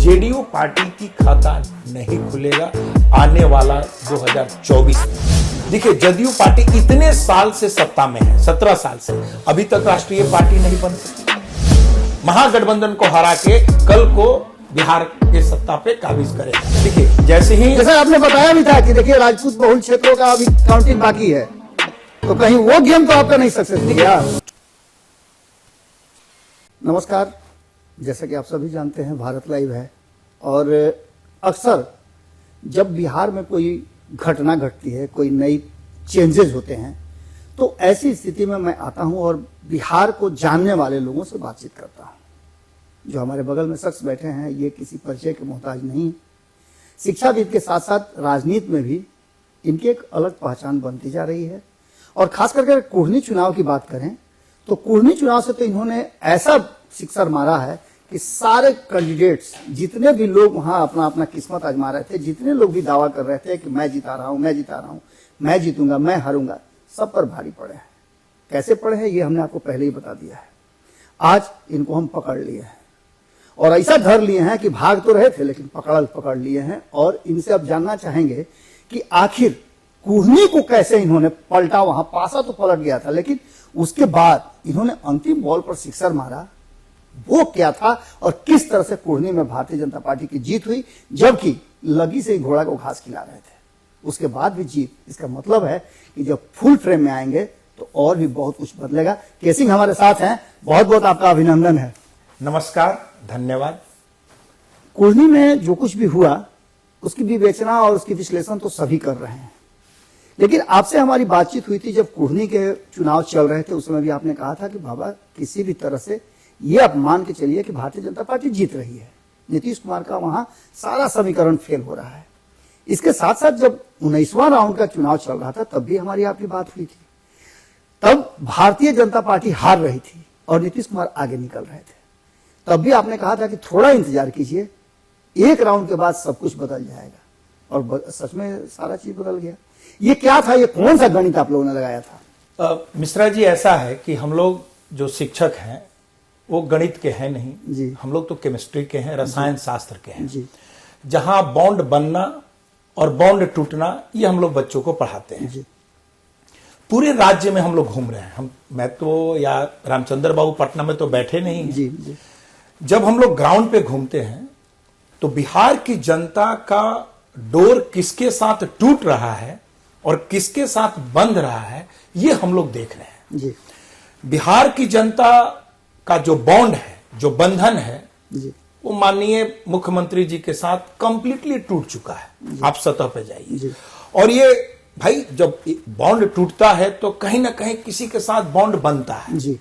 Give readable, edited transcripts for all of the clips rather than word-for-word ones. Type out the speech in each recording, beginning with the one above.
JDU party की खाता नहीं खुलेगा आने वाला 2024 में। देखिए, जदयू पार्टी इतने साल से सत्ता में है, 17 साल से, अभी तक राष्ट्रीय पार्टी नहीं बन सकी। महागठबंधन को हरा के कल को बिहार के सत्ता पे काबिज करेगा। देखिए, जैसे आपने बताया भी था कि देखिए राजपूत बहुल क्षेत्रों का अभी काउंटिंग बाकी है, तो कहीं वो गेम तो आपका नहीं सक्सेस गया। नमस्कार, जैसा कि आप सभी जानते हैं भारत लाइव है, और अक्सर जब बिहार में कोई घटना घटती है, कोई नई चेंजेस होते हैं, तो ऐसी स्थिति में मैं आता हूं और बिहार को जानने वाले लोगों से बातचीत करता हूं। जो हमारे बगल में शख्स बैठे हैं, ये किसी परिचय के मोहताज नहीं। शिक्षाविद के साथ साथ राजनीति में भी इनकी एक अलग पहचान बनती जा रही है। और खास करके कुढ़नी चुनाव की बात करें तो कुढ़नी चुनाव से तो इन्होंने ऐसा सिक्सर मारा है कि सारे कैंडिडेट्स, जितने भी लोग वहां अपना अपना किस्मत आजमा रहे थे, जितने लोग भी दावा कर रहे थे कि मैं जिता रहा हूं, मैं जिता रहा हूं, मैं जीतूंगा, मैं हारूंगा, सब पर भारी पड़े हैं। कैसे पड़े हैं ये हमने आपको पहले ही बता दिया है। आज इनको हम पकड़ लिए हैं और ऐसा धर लिए हैं कि भाग तो रहे थे लेकिन पकड़ लिए हैं। और इनसे अब जानना चाहेंगे कि आखिर कुढ़नी को कैसे इन्होंने पलटा। वहां पासा तो पलट गया था, लेकिन उसके बाद इन्होंने अंतिम बॉल पर सिक्सर मारा, वो क्या था और किस तरह से कुढ़नी में भारतीय जनता पार्टी की जीत हुई, जबकि लगी से ही घोड़ा को घास खिला रहे थे, उसके बाद भी जीत। इसका मतलब है कि जब फुल फ्रेम में आएंगे तो और भी बहुत कुछ बदलेगा। केसिंग हमारे साथ हैं, बहुत बहुत आपका अभिनंदन है। नमस्कार, धन्यवाद। कुढ़नी में जो कुछ भी हुआ उसकी विवेचना और उसकी विश्लेषण तो सभी कर रहे हैं, लेकिन आपसे हमारी बातचीत हुई थी जब कुढ़नी के चुनाव चल रहे थे। उस समय भी आपने कहा था कि बाबा, किसी भी तरह से ये आप मान के चलिए कि भारतीय जनता पार्टी जीत रही है, नीतीश कुमार का वहां सारा समीकरण फेल हो रहा है। इसके साथ साथ जब 19वां राउंड का चुनाव चल रहा था तब भी हमारी आपकी बात हुई थी। तब भारतीय जनता पार्टी हार रही थी और नीतीश कुमार आगे निकल रहे थे। तब भी आपने कहा था कि थोड़ा इंतजार कीजिए, एक राउंड के बाद सब कुछ बदल जाएगा। और सच में सारा चीज बदल गया। ये क्या था, ये कौन सा गणित आप लोगों ने लगाया था? मिश्रा जी, ऐसा है कि हम लोग जो शिक्षक हैं वो गणित के हैं नहीं जी। हम लोग तो केमिस्ट्री के हैं, रसायन शास्त्र के हैं जी। जहां बॉन्ड बनना और बॉन्ड टूटना ये हम लोग बच्चों को पढ़ाते हैं। जी। पूरे राज्य में हम लोग घूम रहे हैं। मैं तो या रामचंद्र बाबू पटना में तो बैठे नहीं हैं। जी, जी। जब हम लोग ग्राउंड पे घूमते हैं तो बिहार की जनता का डोर किसके साथ टूट रहा है और किसके साथ बंध रहा है, ये हम लोग देख रहे हैं। जी। बिहार की जनता का जो बॉन्ड है, जो बंधन है, जी। वो माननीय मुख्यमंत्री जी के साथ कंप्लीटली टूट चुका है। आप सतह पे जाइए और ये भाई, जब बॉन्ड टूटता है तो कहीं ना कहीं किसी के साथ बॉन्ड बनता है। जी।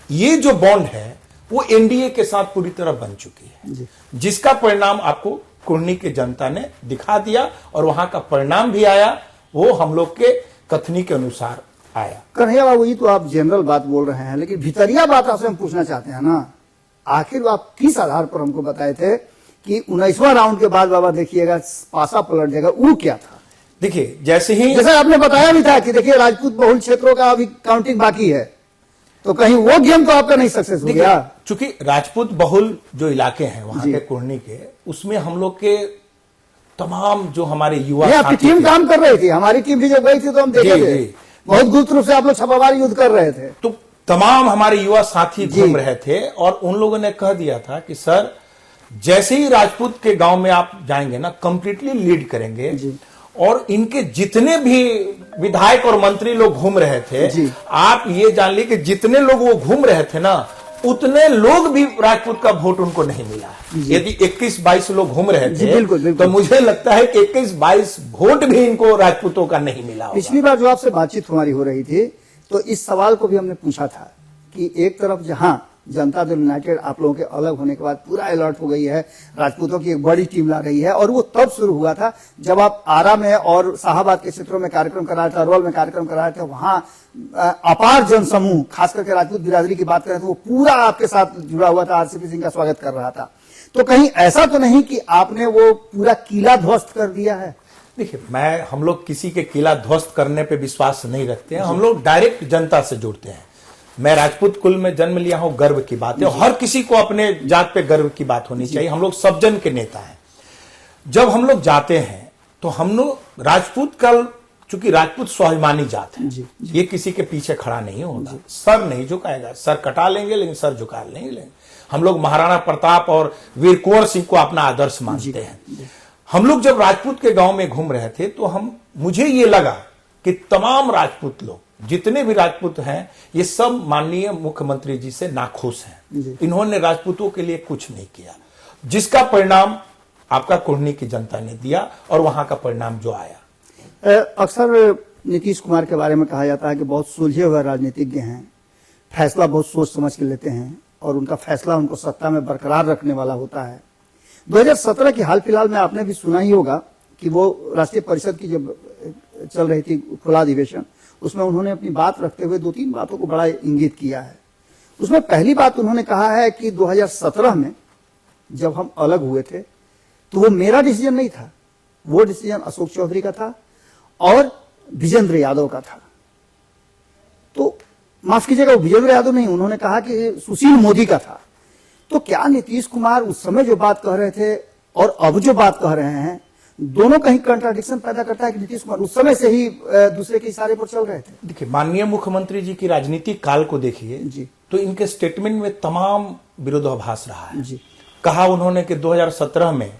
ये जो बॉन्ड है वो एनडीए के साथ पूरी तरह बन चुकी है, जी। जिसका परिणाम आपको कुढ़नी की जनता ने दिखा दिया और वहां का परिणाम भी आया, वो हम लोग के कथनी के अनुसार आया। कन्हैया बाबू, ये तो आप जनरल बात बोल रहे हैं, लेकिन भीतरिया बात आपसे हम पूछना चाहते हैं ना। आखिर आप किस आधार पर हमको बताए थे कि 19वां राउंड के बाद बाबा देखिएगा पासा पलट जाएगा? वो क्या था? देखिए, जैसा आपने बताया भी था कि देखिए राजपूत बहुल क्षेत्रों का अभी काउंटिंग बाकी है, तो कहीं वो गेम तो आपका नहीं सक्सेस हो गया। चूंकि राजपूत बहुल जो इलाके हैं वहां के कुढ़नी के, उसमें हम लोग के तमाम जो हमारे युवा आपकी टीम काम कर रही थी, हमारी टीम भी जब गई थी तो हम देखे थे, बहुत गुप्त रूप से आप लोग छापामार युद्ध कर रहे थे। तो तमाम हमारे युवा साथी घूम रहे थे और उन लोगों ने कह दिया था कि सर, जैसे ही राजपूत के गांव में आप जाएंगे ना, कंप्लीटली लीड करेंगे। और इनके जितने भी विधायक और मंत्री लोग घूम रहे थे, आप ये जान ली कि जितने लोग वो घूम रहे थे ना, उतने लोग भी राजपूत का वोट उनको नहीं मिला। यदि 21-22 लोग घूम रहे थे बिल्कुल, बिल्कुल। तो मुझे लगता है कि 21-22 वोट भी इनको राजपूतों का नहीं मिला। पिछली बार जो आपसे बातचीत हमारी हो रही थी तो इस सवाल को भी हमने पूछा था कि एक तरफ जहां जनता दल यूनाइटेड आप लोगों के अलग होने के बाद पूरा अलर्ट हो गई है, राजपूतों की एक बड़ी टीम ला रही है, और वो तब शुरू हुआ था जब आप आरा में और शाहाबाद के क्षेत्रों में कार्यक्रम करा रहे थे, अरवल में कार्यक्रम करा रहे थे। वहां अपार जनसमूह, खास करके राजपूत बिरादरी की बात करें तो वो पूरा आपके साथ जुड़ा हुआ था, आरसीपी सिंह का स्वागत कर रहा था। तो कहीं ऐसा तो नहीं कि आपने वो पूरा किला ध्वस्त कर दिया है? देखिए, हम लोग किसी के किला ध्वस्त करने पे विश्वास नहीं रखते हैं। हम लोग डायरेक्ट जनता से जुड़ते हैं। मैं राजपूत कुल में जन्म लिया हूं, गर्व की बात है। हर किसी को अपने जात पे गर्व की बात होनी चाहिए। हम लोग सब जन के नेता हैं। जब हम लोग जाते हैं तो हम लोग राजपूत का, चूंकि राजपूत स्वाभिमानी जात है, ये किसी के पीछे खड़ा नहीं होगा, सर नहीं झुकाएगा। सर कटा लेंगे लेकिन सर झुका नहीं लेंगे। हम लोग महाराणा प्रताप और वीर कुंवर सिंह को अपना आदर्श मानते हैं। हम लोग जब राजपूत के गांव में घूम रहे थे तो मुझे ये लगा कि तमाम राजपूत लोग, जितने भी राजपूत हैं, ये सब माननीय मुख्यमंत्री जी से नाखुश हैं। इन्होंने राजपूतों के लिए कुछ नहीं किया, जिसका परिणाम आपका कुर्नी की जनता ने दिया और वहां का परिणाम जो आया। अक्सर नीतीश कुमार के बारे में कहा जाता है कि बहुत सुलझे हुए राजनीतिज्ञ हैं, फैसला बहुत सोच समझ के लेते हैं और उनका फैसला उनको सत्ता में बरकरार रखने वाला होता है। 2017 की हाल फिलहाल में आपने भी सुना ही होगा कि वो राष्ट्रीय परिषद की जब चल रही थी खुला अधिवेशन, उसमें उन्होंने अपनी बात रखते हुए 2-3 बातों को बड़ा इंगित किया है। उसमें पहली बात उन्होंने कहा है कि 2017 में जब हम अलग हुए थे तो वो मेरा डिसीजन नहीं था, वो डिसीजन अशोक चौधरी का था और विजेंद्र यादव का था। तो माफ कीजिएगा, वो विजेंद्र यादव नहीं, उन्होंने कहा कि सुशील मोदी का था। तो क्या नीतीश कुमार उस समय जो बात कह रहे थे और अब जो बात कह रहे हैं, दोनों कहीं कंट्राडिक्शन पैदा करता है कि नीतीश कुमार उस समय से ही दूसरे के इशारे पर चल रहे थे? देखिए, माननीय मुख्यमंत्री जी की राजनीतिक काल को देखिए जी, तो इनके स्टेटमेंट में तमाम विरोधाभास रहा है जी। कहा उन्होंने कि 2017 में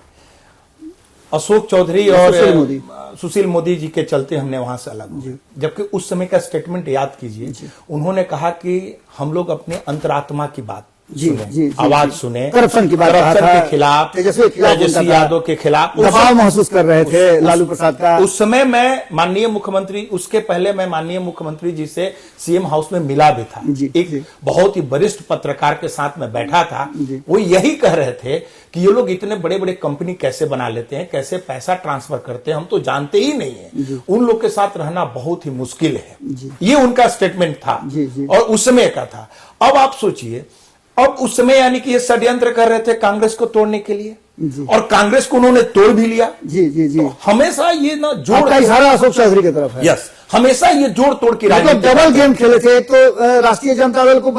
अशोक चौधरी और सुशील मोदी जी के चलते हमने वहां से अलग हुए, जबकि उस समय का स्टेटमेंट याद कीजिए, उन्होंने कहा कि हम लोग अपने अंतरात्मा की बात सुने, आवाज सुने, करप्शन की बात के खिलाफ, तेजस्वी यादव के खिलाफ दबाव महसूस कर रहे थे लालू प्रसाद का। उस समय मैं माननीय मुख्यमंत्री, उसके पहले मैं माननीय मुख्यमंत्री जी से सीएम हाउस में मिला भी था। एक बहुत ही वरिष्ठ पत्रकार के साथ में बैठा था, वो यही कह रहे थे कि ये लोग इतने बड़े बड़े कंपनी कैसे बना लेते हैं, कैसे पैसा ट्रांसफर करते हैं, हम तो जानते ही नहीं है। उन लोग के साथ रहना बहुत ही मुश्किल है, ये उनका स्टेटमेंट था और उस समय का था। अब आप सोचिए, अब उस समय यानी कि ये षड्यंत्र कर रहे थे कांग्रेस को तोड़ने के लिए और कांग्रेस को उन्होंने तोड़ भी लिया। तो हमेशा ये ना जोड़ का इशारा अशोक चौधरी की तरफ है। यस, हमेसा ये जोड़ तोड़ की राजनीति, डबल गेम खेले थे। तो राष्ट्रीय जनता दल को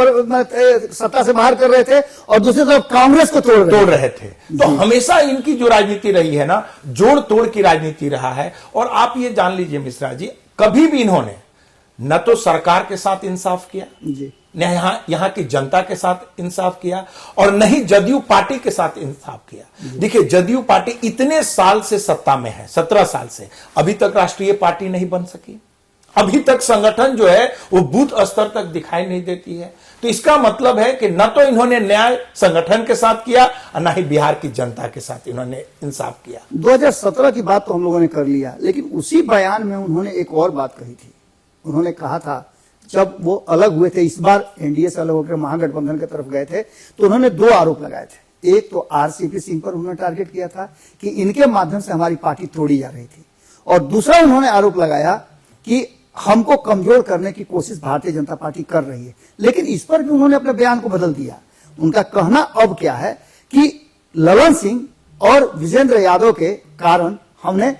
सत्ता से बाहर कर रहे थे और दूसरी तरफ कांग्रेस को तोड़ रहे थे। तो हमेशा इनकी जो राजनीति रही है ना, जोड़ तोड़ की राजनीति रहा है। और आप ये जान लीजिए मिश्रा जी, कभी भी इन्होंने न तो सरकार के साथ इंसाफ किया, न यहाँ की जनता के साथ इंसाफ किया और न ही जदयू पार्टी के साथ इंसाफ किया। देखिए, जदयू पार्टी इतने साल से सत्ता में है, 17 साल से, अभी तक राष्ट्रीय पार्टी नहीं बन सकी। अभी तक संगठन जो है वो बूथ स्तर तक दिखाई नहीं देती है। तो इसका मतलब है कि न तो इन्होंने न्याय संगठन के साथ किया और न ही बिहार की जनता के साथ इन्होंने इंसाफ किया। 2017 की बात तो हम लोगों ने कर लिया, लेकिन उसी बयान में उन्होंने एक और बात कही थी। उन्होंने कहा था, जब वो अलग हुए थे, इस बार एनडीए से अलग होकर महागठबंधन की तरफ गए थे, तो उन्होंने 2 आरोप लगाए थे। एक तो आरसीपी सिंह पर उन्होंने टारगेट किया था कि इनके माध्यम से हमारी पार्टी तोड़ी जा रही थी, और दूसरा उन्होंने आरोप लगाया कि हमको कमजोर करने की कोशिश भारतीय जनता पार्टी कर रही है। लेकिन इस पर भी उन्होंने अपने बयान को बदल दिया। उनका कहना अब क्या है कि ललन सिंह और विजेंद्र यादव के कारण हमने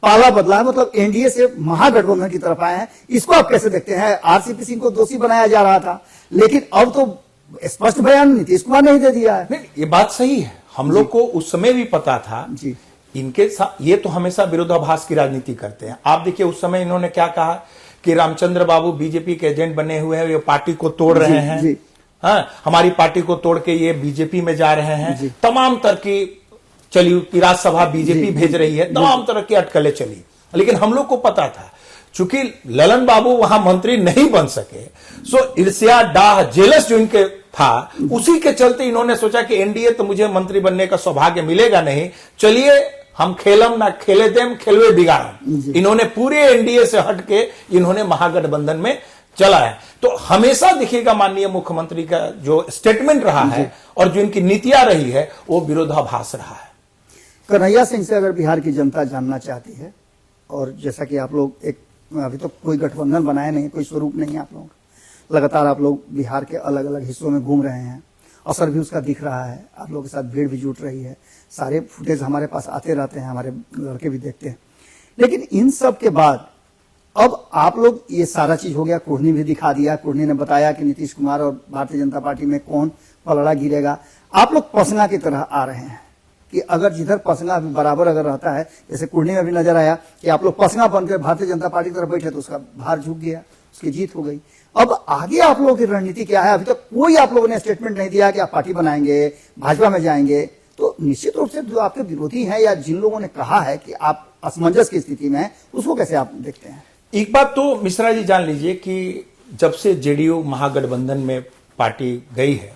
पाला बदला है, मतलब एनडीए से महागठबंधन की तरफ आए हैं। इसको आप कैसे देखते हैं? आरसीपी सिंह को दोषी बनाया जा रहा था, लेकिन अब तो स्पष्ट बयान नीतीश कुमार ने ही दे दिया है। नहीं, ये बात सही है। हम लोग को उस समय भी पता था जी, इनके साथ ये तो हमेशा विरोधाभास की राजनीति करते हैं। आप देखिए, उस समय इन्होंने क्या कहा कि रामचंद्र बाबू बीजेपी के एजेंट बने हुए हैं, ये पार्टी को तोड़ रहे हैं, हाँ, हमारी पार्टी को तोड़ के ये बीजेपी में जा रहे हैं। तमाम तरह की चली कि राज्यसभा बीजेपी भेज रही है, तमाम तरह की अटकलें चली। लेकिन हम लोग को पता था, चूंकि ललन बाबू वहां मंत्री नहीं बन सके, सो ईर्ष्या, डाह, जेलस जो इनके था, उसी के चलते इन्होंने सोचा कि एनडीए तो मुझे मंत्री बनने का सौभाग्य मिलेगा नहीं, चलिए हम खेलम ना खेले देम, खेलवे बिगाड़म। इन्होंने पूरे एनडीए से हटके इन्होंने महागठबंधन में चला है। तो हमेशा देखिएगा माननीय मुख्यमंत्री का जो स्टेटमेंट रहा है और जो इनकी नीतियां रही है, वो विरोधाभास रहा है। कन्हैया सिंह से अगर बिहार की जनता जानना चाहती है, और जैसा कि आप लोग अभी तो कोई गठबंधन बनाए नहीं, कोई स्वरूप नहीं है आप लोगों का, लगातार आप लोग बिहार के अलग अलग हिस्सों में घूम रहे हैं, असर भी उसका दिख रहा है, आप लोगों के साथ भीड़ भी जुट रही है, सारे फुटेज हमारे पास आते रहते हैं, हमारे लड़के भी देखते हैं। लेकिन इन सब के बाद अब आप लोग ये सारा चीज हो गया, कुढ़नी भी दिखा दिया, कुढ़नी ने बताया कि नीतीश कुमार और भारतीय जनता पार्टी में कौन पलड़ा गिरेगा। आप लोग पसंगा की तरह आ रहे हैं कि अगर जिधर पसंगा बराबर अगर रहता है, जैसे कुढ़नी में भी नजर आया कि आप लोग पसंगा बनकर भारतीय जनता पार्टी की तरफ बैठे तो उसका भार झुक गया, उसकी जीत हो गई। अब आगे आप लोगों की रणनीति क्या है? अभी तक कोई आप लोगों ने स्टेटमेंट नहीं दिया कि आप पार्टी बनाएंगे, भाजपा में जाएंगे। तो निश्चित रूप से जो आपके विरोधी हैं या जिन लोगों ने कहा है कि आप असमंजस की स्थिति में हैं, उसको कैसे आप देखते हैं? एक बात तो मिश्रा जी जान लीजिए कि जब से जेडीयू महागठबंधन में पार्टी गई है,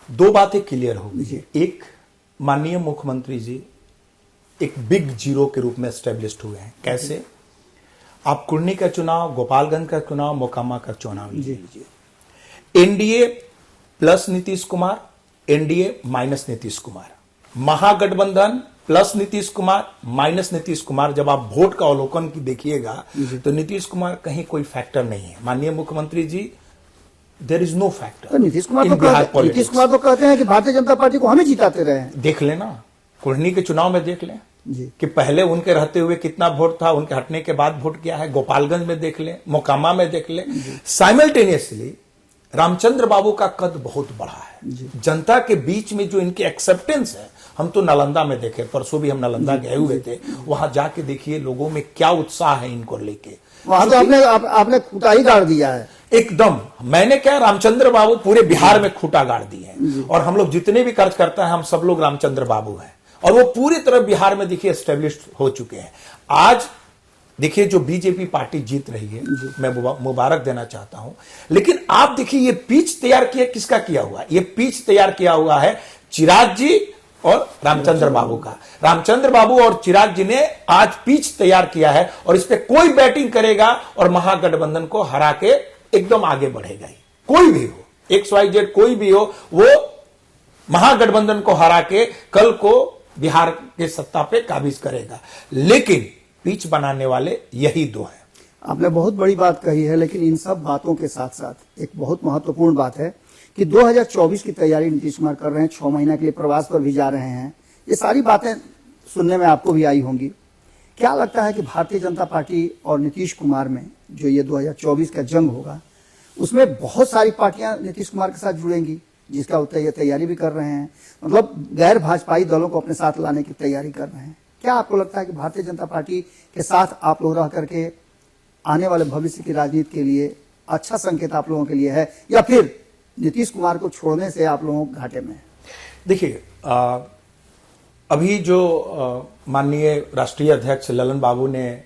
दो बातें क्लियर हो गई। एक, माननीय मुख्यमंत्री जी एक बिग जीरो के रूप में एस्टेब्लिश्ड हुए हैं। कैसे? आप कुर्नी का चुनाव, गोपालगंज का चुनाव, मोकामा का चुनाव लीजिए। NDA plus Nitish Kumar, NDA minus Nitish Kumar, Mahagathbandhan plus Nitish Kumar minus Nitish Kumar. जब आप वोट का अवलोकन की देखिएगा तो नीतीश कुमार कहीं कोई फैक्टर नहीं है। माननीय मुख्यमंत्री जी, देयर इज नो फैक्टर। तो नीतीश कुमार तो कहते हैं कि भारतीय जनता पार्टी को हमें जिताते रहे हैं। देख लेना, कुढ़नी के चुनाव में देख लें जी कि पहले उनके रहते हुए कितना वोट था, उनके हटने के बाद वोट क्या है। गोपालगंज में देख लें, मोकामा में देख लें। साइमल्टेनियसली रामचंद्र बाबू का कद बहुत बड़ा है। जनता के बीच में जो इनकी एक्सेप्टेंस है, हम तो नालंदा में देखे, परसों भी हम नालंदा गए हुए थे, वहां जाके देखिए लोगों में क्या उत्साह है इनको लेके। वहां तो आपने खूंटा ही गाड़ दिया है एकदम। मैंने क्या, रामचंद्र बाबू पूरे बिहार में खूंटा गाड़ दिए हैं। और हम लोग जितने भी खर्च करता है, हम सब लोग रामचंद्र बाबू हैं, और वो पूरी तरह बिहार में देखिए एस्टेब्लिश हो चुके हैं। आज देखिए जो बीजेपी पार्टी जीत रही है, मैं मुबारक देना चाहता हूं, लेकिन आप देखिए ये पिच तैयार किया किसका किया हुआ है? ये पिच तैयार किया हुआ है चिराग जी और रामचंद्र बाबू का। रामचंद्र बाबू और चिराग जी ने आज पिच तैयार किया है, और इस पे कोई बैटिंग करेगा और महागठबंधन को हरा के एकदम आगे बढ़ेगा ही। कोई भी हो, XYZ कोई भी हो, वो महागठबंधन को हरा के कल को बिहार के सत्ता पे काबिज करेगा। लेकिन पिच बनाने वाले यही दो हैं। आपने बहुत बड़ी बात कही है, लेकिन इन सब बातों के साथ साथ एक बहुत महत्वपूर्ण बात है कि 2024 की तैयारी नीतीश कुमार कर रहे हैं। 6 महीना के लिए प्रवास पर भी जा रहे हैं। ये सारी बातें सुनने में आपको भी आई होंगी। क्या लगता है कि भारतीय जनता पार्टी और नीतीश कुमार में जो ये 2024 का जंग होगा, उसमें बहुत सारी पार्टियां नीतीश कुमार के साथ जुड़ेंगी, जिसका वो तैयारी भी कर रहे हैं, मतलब गैर भाजपाई दलों को अपने साथ लाने की तैयारी कर रहे हैं। क्या आपको लगता है कि भारतीय जनता पार्टी के साथ आप लोग रह करके आने वाले भविष्य की राजनीति के लिए अच्छा संकेत आप लोगों के लिए है, या फिर नीतीश कुमार को छोड़ने से आप लोगों घाटे में? देखिए, अभी जो माननीय राष्ट्रीय अध्यक्ष ललन बाबू ने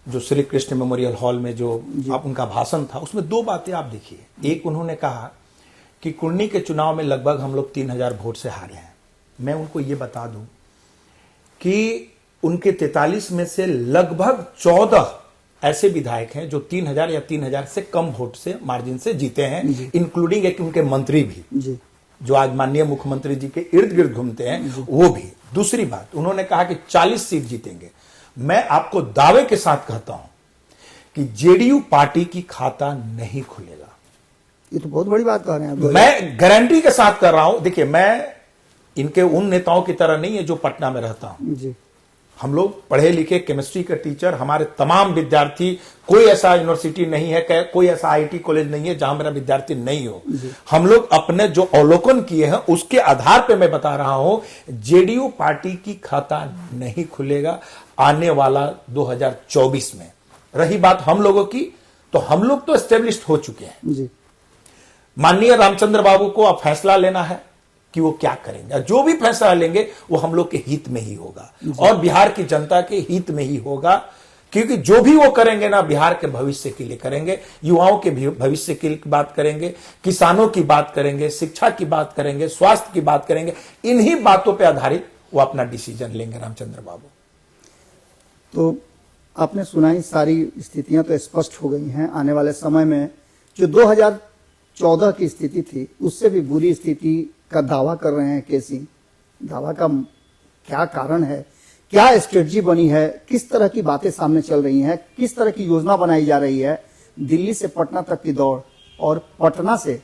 जो श्री कृष्ण मेमोरियल हॉल में जो उनका भाषण था, उसमें दो बातें आप देखिए। एक, उन्होंने कहा कि कुर्नी के चुनाव में लगभग हम लोग 3000 वोट से हारे हैं। मैं उनको ये बता दूं कि उनके 43 में से लगभग 14 ऐसे विधायक हैं जो 3000 या 3000 से कम वोट से मार्जिन से जीते हैं, इंक्लूडिंग एक उनके मंत्री भी जो आज माननीय मुख्यमंत्री जी के इर्द गिर्द घूमते हैं, वो भी। दूसरी बात, उन्होंने कहा कि 40 सीट जीतेंगे। मैं आपको दावे के साथ कहता हूं कि जेडीयू पार्टी की खाता नहीं खुलेगा। ये तो बहुत बड़ी बात कह रहे हैं। मैं गारंटी के साथ कर रहा हूं। देखिए, मैं इनके उन नेताओं की तरह नहीं है जो पटना में रहता हूं जी। हम लोग पढ़े लिखे केमिस्ट्री के टीचर, हमारे तमाम विद्यार्थी, कोई ऐसा यूनिवर्सिटी नहीं है, कोई ऐसा आईटी कॉलेज नहीं है जहां मेरा विद्यार्थी नहीं हो। हम लोग अपने जो अवलोकन किए हैं उसके आधार पे मैं बता रहा हूं, जेडीयू पार्टी की खाता नहीं खुलेगा आने वाला 2024 में। रही बात हम लोगों की, तो हम लोग तो एस्टेब्लिश्ड हो चुके हैं जी। माननीय रामचंद्र बाबू को अब फैसला लेना है कि वो क्या करेंगे। जो भी फैसला लेंगे वो हम लोग के हित में ही होगा और बिहार की जनता के हित में ही होगा, क्योंकि जो भी वो करेंगे ना, बिहार के भविष्य के लिए करेंगे, युवाओं के भविष्य की बात करेंगे, किसानों की बात करेंगे, शिक्षा की बात करेंगे, स्वास्थ्य की बात करेंगे। इन्हीं बातों पर आधारित वो अपना डिसीजन लेंगे रामचंद्र बाबू। तो आपने सुनाई सारी स्थितियां तो स्पष्ट हो गई हैं। आने वाले समय में जो 2014 की स्थिति थी, उससे भी बुरी स्थिति का दावा कर रहे हैं केसी। दावा का क्या कारण है, क्या स्ट्रेटजी बनी है, किस तरह की बातें सामने चल रही हैं, किस तरह की योजना बनाई जा रही है? दिल्ली से पटना तक की दौड़ और पटना से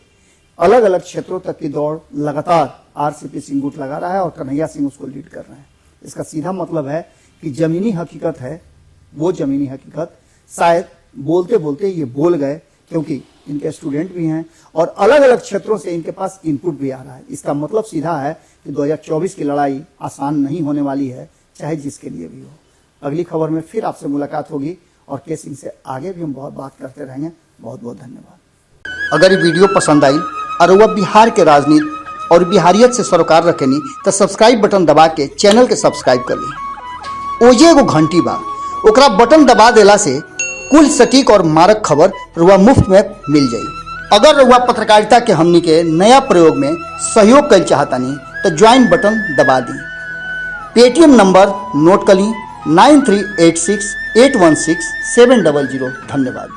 अलग अलग क्षेत्रों तक की दौड़ लगातार आरसीपी सिंह गुट लगा रहा है और कन्हैया सिंह उसको लीड कर रहे हैं। इसका सीधा मतलब है कि जमीनी हकीकत है, वो जमीनी हकीकत शायद बोलते बोलते ये बोल गए, क्योंकि इनके स्टूडेंट भी हैं और अलग अलग क्षेत्रों से इनके पास इनपुट भी आ रहा है। इसका मतलब सीधा है कि 2024 की लड़ाई आसान नहीं होने वाली है, चाहे जिसके लिए भी हो। अगली खबर में फिर आपसे मुलाकात होगी और के सिंह से आगे भी हम बहुत बात करते रहेंगे। बहुत बहुत धन्यवाद। अगर ये वीडियो पसंद आई और वह बिहार के राजनीति और बिहारियत से सरोकार रखेनी तो सब्सक्राइब बटन दबा के चैनल के सब्सक्राइब कर ली। ओजे एगो घंटी बा, ओकरा बटन दबा देला से कुल सटीक और मारक खबर रुआ मुफ्त में मिल जाई। अगर रुआ पत्रकारिता के हमनी के नया प्रयोग में सहयोग कर चाहतानी तो ज्वाइन बटन दबा दी। पेटीएम नंबर नोट कर ली 9386816700। धन्यवाद।